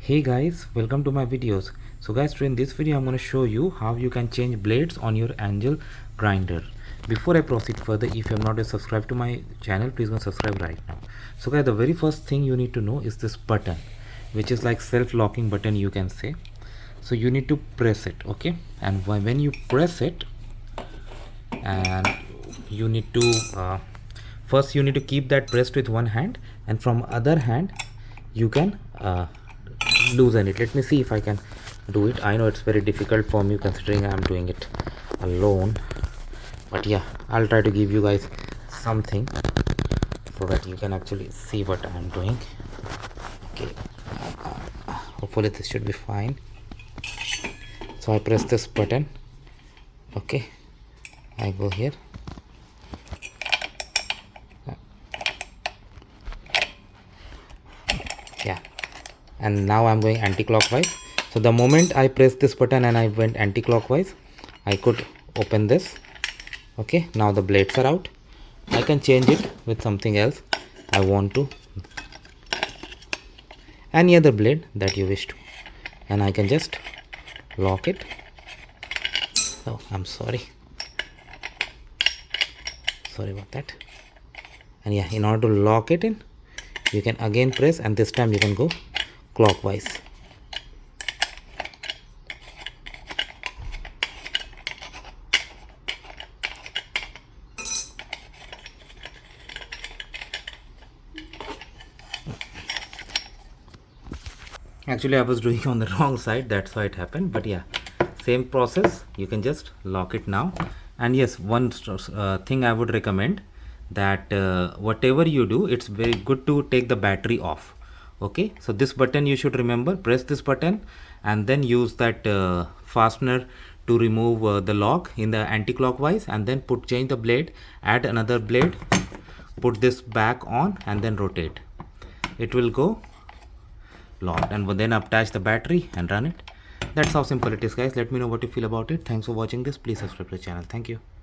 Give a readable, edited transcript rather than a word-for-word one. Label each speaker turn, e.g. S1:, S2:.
S1: Hey guys, welcome to my videos. So guys, today in this video I'm going to show you how you can change blades on your angle grinder. Before I proceed further, if you have not yet subscribed to my channel, please go subscribe right now. So guys, the very first thing you need to know is this button, which is like self-locking button, you can say. So you need to press it, okay? And when you press it, and you need to first you need to keep that pressed with one hand, and from other hand you can loosen it. Let me see if I can do it. I know it's very difficult for me considering I'm doing it alone, but yeah, I'll try to give you guys something so that you can actually see what I'm doing. Okay, hopefully this should be fine. So I press this button, okay, I go here, yeah, and now I'm going anti-clockwise. So the moment I press this button and I went anti-clockwise, I could open this. Okay, now the blades are out. I can change it with something else I want to, any other blade that you wish to, and I can just lock it. Oh, I'm sorry about that. And yeah, in order to lock it in, you can again press, and this time you can go clockwise. Actually I was doing on the wrong side, that's why it happened, but yeah, same process. You can just lock it now. And yes, one thing I would recommend, that whatever you do, it's very good to take the battery off. Okay, so this button you should remember, press this button and then use that fastener to remove the lock in the anti-clockwise, and then change the blade, add another blade, put this back on and then rotate. It will go locked, and then attach the battery and run it. That's how simple it is, guys. Let me know what you feel about it. Thanks for watching this. Please subscribe to the channel. Thank you.